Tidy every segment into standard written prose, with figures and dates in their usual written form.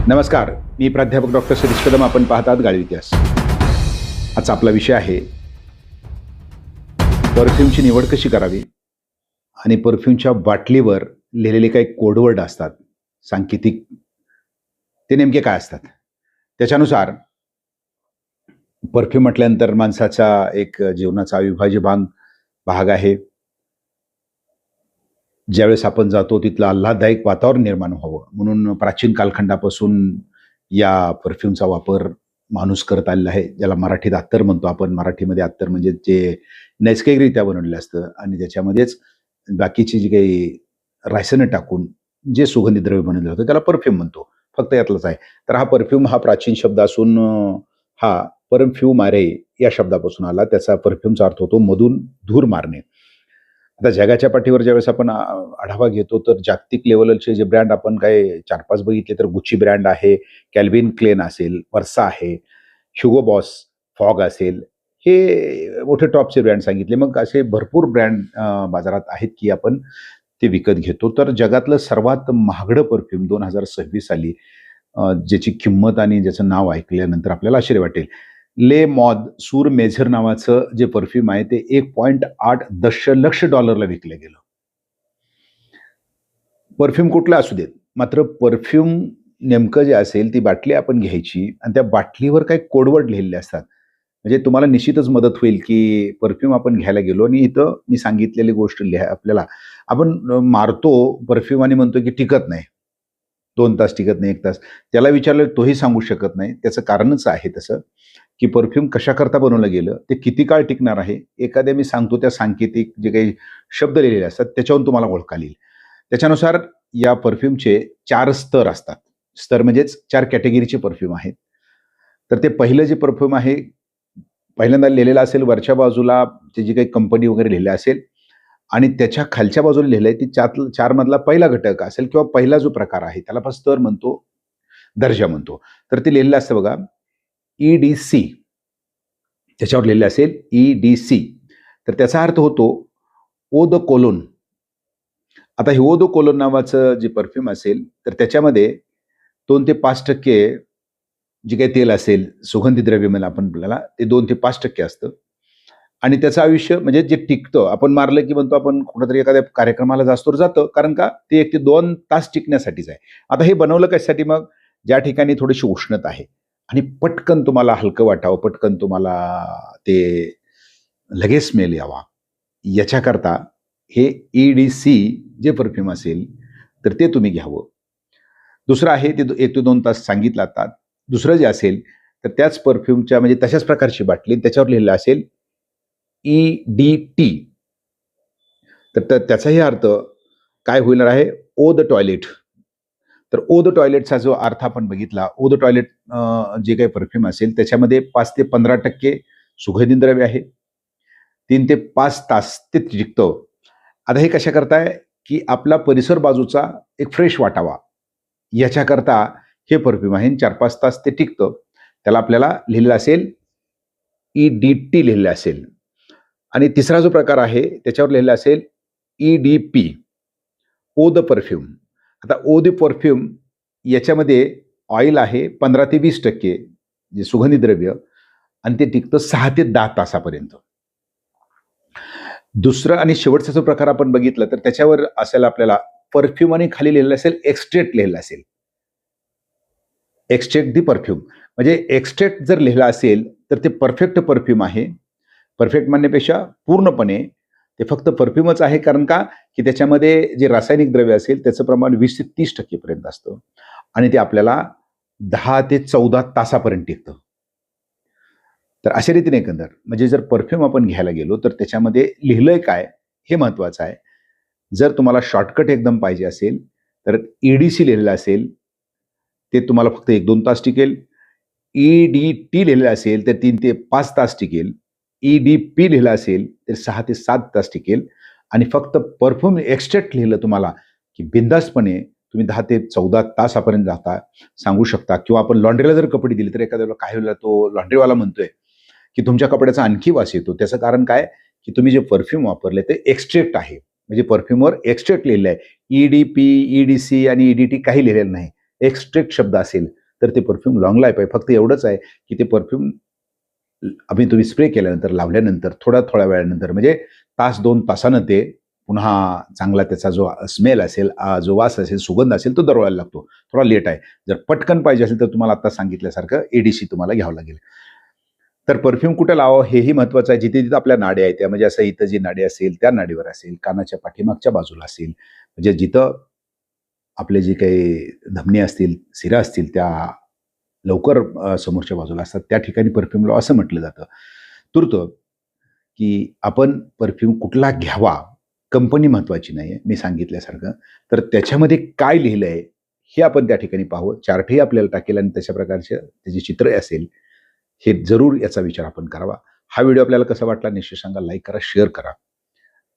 नमस्कार, मी प्राध्यापक डॉक्टर शिरीष कदम. आपण पाहतात गाळी इतिहास. आजचा आपला विषय आहे परफ्यूमची निवड कशी करावी आणि परफ्यूमच्या बाटलीवर लिहिलेले काही कोडवर्ड असतात, सांकेतिक, ते नेमके काय असतात. त्याच्यानुसार परफ्यूम म्हटल्यानंतर माणसाचा एक जीवनाचा अविभाज्य भाग आहे. ज्यावेळेस आपण जातो तिथलं आल्हाददायक वातावरण निर्माण व्हावं म्हणून प्राचीन कालखंडापासून या परफ्यूमचा वापर माणूस करत आलेला आहे, ज्याला मराठीत अत्तर म्हणतो आपण. मराठीमध्ये अत्तर म्हणजे जे नैसर्गिकरित्या बनवलेलं असतं आणि त्याच्यामध्येच बाकीची जी काही रासायनं टाकून जे सुगंधी द्रव्य बनवलं जातं त्याला परफ्यूम म्हणतो. फक्त यातलंच आहे. तर हा परफ्यूम हा प्राचीन शब्द असून हा परफ्युमारे या शब्दापासून आला. त्याचा परफ्यूमचा अर्थ होतो मधून धूर मारणे. आता जगाच्या पाठीवर ज्यावेळेस आपण आढावा घेतो तर जागतिक लेवलचे जे ब्रँड आपण काय 4-5 बघितले तर गुच्ची ब्रँड आहे, कॅल्व्हिन क्लेन असेल, वर्सा आहे, ह्युगो बॉस, फॉग असेल, हे मोठे टॉपचे ब्रँड सांगितले. मग असे भरपूर ब्रँड बाजारात आहेत की आपण ते विकत घेतो. तर जगातलं सर्वात महागडं परफ्यूम 2026 साली ज्याची किंमत आणि ज्याचं नाव ऐकल्यानंतर आपल्याला आश्चर्य वाटेल, ले मॉद सूर मेझर नावाचं जे परफ्यूम आहे ते 1.8 दशलक्ष डॉलरला विकलं गेलं. परफ्यूम कुठला असू देत, मात्र परफ्यूम नेमकं जे असेल ती बाटली आपण घ्यायची आणि त्या बाटलीवर काही कोडवर्ड लिहिलेले असतात. म्हणजे तुम्हाला निश्चितच मदत होईल की परफ्यूम आपण घ्यायला गेलो आणि इथं मी सांगितलेली गोष्ट लिहा. आपल्याला आपण मारतो परफ्यूम आणि म्हणतो की टिकत नाही, 2 तास टिकत नाही, 1 तास. त्याला विचारलं तोही सांगू शकत नाही. त्याचं कारणच आहे तसं की परफ्यूम कशाकरता बनवलं गेलं, ते किती काळ टिकणार आहे. एखाद्या मी सांगतो त्या सांकेतिक जे काही शब्द लिहिलेले असतात त्याच्यावरून तुम्हाला ओळखता येईल. त्याच्यानुसार या परफ्यूमचे 4 स्तर असतात. स्तर म्हणजेच 4 कॅटेगरीचे परफ्यूम आहेत. तर ते पहिलं जे परफ्यूम आहे, पहिल्यांदा लिहिलेलं असेल वरच्या बाजूला त्याची काही कंपनी वगैरे लिहिली असेल आणि त्याच्या खालच्या बाजूला लिहिलं आहे ती 4 मधला पहिला घटक असेल किंवा पहिला जो प्रकार आहे त्याला आपण स्तर म्हणतो, दर्जा म्हणतो. तर ते लिहिलेलं असतं बघा, EDC. त्याच्यावर लिहिलेलं असेल EDC. तर त्याचा अर्थ होतो ओ द कोलोन. आता हे ओ द कोलोन नावाचं जे परफ्यूम असेल तर त्याच्यामध्ये 2 ते 5% जे काही तेल असेल, सुगंधी द्रव्य म्हणा आपण आपल्याला, ते 2 ते 5% असतं आणि त्याचं आयुष्य म्हणजे जे टिकतं, आपण मारलं की म्हणतो आपण कुठेतरी एखाद्या कार्यक्रमाला जास्तो जातं, कारण का ते 1 ते 2 तास टिकण्यासाठीच आहे. आता हे बनवलं कशासाठी मग, ज्या ठिकाणी थोडीशी उष्णता आहे आणि पटकन तुम्हाला हलकं वाटावं, पटकन तुम्हाला ते लगेच स्मेल यावा, याच्याकरता हे EDC जे परफ्यूम असेल तर ते तुम्ही घ्यावं. दुसरं आहे ते 1 ते 2 तास सांगितलं आता. दुसरं जे असेल तर त्याच परफ्यूमच्या म्हणजे तशाच प्रकारची बाटली त्याच्यावर लिहिलेलं असेल EDT. तर त्याचाही अर्थ काय होणार आहे, ओ द टॉयलेट. तर ओ द टॉयलेटचा जो अर्थ आपण बघितला, ओ द टॉयलेट जे काही परफ्यूम असेल त्याच्यामध्ये 5 ते 15% सुगंधी द्रव्य आहे. 3 ते 5 तास ते टिकतं. आता हे कशा करताय की आपला परिसर बाजूचा एक फ्रेश वाटावा याच्याकरता हे परफ्यूम आहे. 4-5 तास ते टिकतं. त्याला आपल्याला लिहिलेलं असेल EDT लिहिलेलं असेल. आणि तिसरा जो प्रकार आहे त्याच्यावर लिहिलेलं असेल EDP, ओ द परफ्यूम. आता ओ द परफ्यूम याच्यामध्ये ऑइल आहे 15 ते 20% जे सुगंधी द्रव्य आणि ते टिकतं 6 ते 10 तासापर्यंत. दुसरं आणि शेवटचा जो प्रकार आपण बघितला तर त्याच्यावर असेल आपल्याला परफ्यूम आणि खाली लिहिलेलं असेल एक्स्ट्रेक्ट लिहिलेलं असेल. एक्स्ट्रेक्ट दी परफ्यूम म्हणजे एक्स्ट्रेक्ट जर लिहिलं असेल तर ते परफेक्ट परफ्यूम आहे. परफेक्ट म्हणण्यापेक्षा पूर्णपणे ते फक्त परफ्यूमच आहे, कारण का की त्याच्यामध्ये जे रासायनिक द्रव्य असेल त्याचं प्रमाण 20 ते 30% पर्यंत असतं आणि ते आपल्याला 10 ते 14 तासापर्यंत टिकतं. तर अशा रीतीने एकंदर म्हणजे जर परफ्यूम आपण घ्यायला गेलो तर त्याच्यामध्ये लिहिलंय काय हे महत्वाचं आहे. जर तुम्हाला शॉर्टकट एकदम पाहिजे असेल तर EDC लिहिलेलं असेल ते तुम्हाला फक्त 1-2 तास टिकेल. EDT लिहिलेलं असेल तर 3 ते 5 तास टिकेल. EDP लिहिलं असेल तर 6 ते 7 तास टिकेल आणि फक्त परफ्यूम एक्स्ट्रॅक्ट लिहिलं तुम्हाला की बिनधास्तपणे तुम्ही 10 ते 14 तासापर्यंत जाता सांगू शकता. किंवा आपण लॉन्ड्रीला जर कपडे दिले तर एखाद्याला काय वेळेला तो लॉन्ड्रीवाला म्हणतोय की तुमच्या कपड्याचा आणखी वास येतो. त्याचं कारण काय की तुम्ही जे परफ्यूम वापरले ते एक्स्ट्रॅक्ट आहे. म्हणजे परफ्यूमवर एक्स्ट्रॅक्ट लिहिलं आहे. EDP, EDC आणि EDT काही लिहिलेलं नाही. एक्स्ट्रेक्ट शब्द असेल तर ते परफ्यूम लॉंग लाईफ आहे. फक्त एवढंच आहे की ते परफ्यूम आम्ही तुम्ही स्प्रे केल्यानंतर, लावल्यानंतर थोड्या वेळानंतर म्हणजे तास 2 तासानं ते पुन्हा चांगला त्याचा जो स्मेल असेल, जो वास असेल, सुगंध असेल तो दरवळायला लागतो. थोडा लेट आहे. जर पटकन पाहिजे असेल तर तुम्हाला आता सांगितल्यासारखं एडीसी तुम्हाला घ्यावं लागेल. तर परफ्यूम कुठे लावावं हेही महत्त्वाचं आहे. जिथे-जिथे आपल्या नाड्या आहेत त्या म्हणजे असं इथं जी नाडी असेल त्या नाडीवर असेल, कानाच्या पाठीमागच्या बाजूला असेल, म्हणजे जिथं आपले जे काही धमनी असतील, सिरा असतील त्या लवकर समोरच्या बाजूला असतात त्या ठिकाणी परफ्यूम लावा असं म्हटलं जातं. तूर्त की आपण परफ्यूम कुठला घ्यावा, कंपनी महत्त्वाची नाही आहे, मी सांगितल्यासारखं. तर त्याच्यामध्ये काय लिहिलं आहे, हे आपण त्या ठिकाणी पाहावं. चार्टही आपल्याला टाकेल आणि तशा प्रकारचे त्याचे चित्र असेल, हे जरूर याचा विचार आपण करावा. हा व्हिडिओ आपल्याला कसा वाटला निश्चित सांगा, लाईक करा, शेअर करा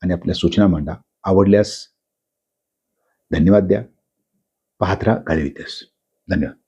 आणि आपल्या सूचना मांडा. आवडल्यास धन्यवाद द्या. पाहत राहा गाळी इतिहास. धन्यवाद.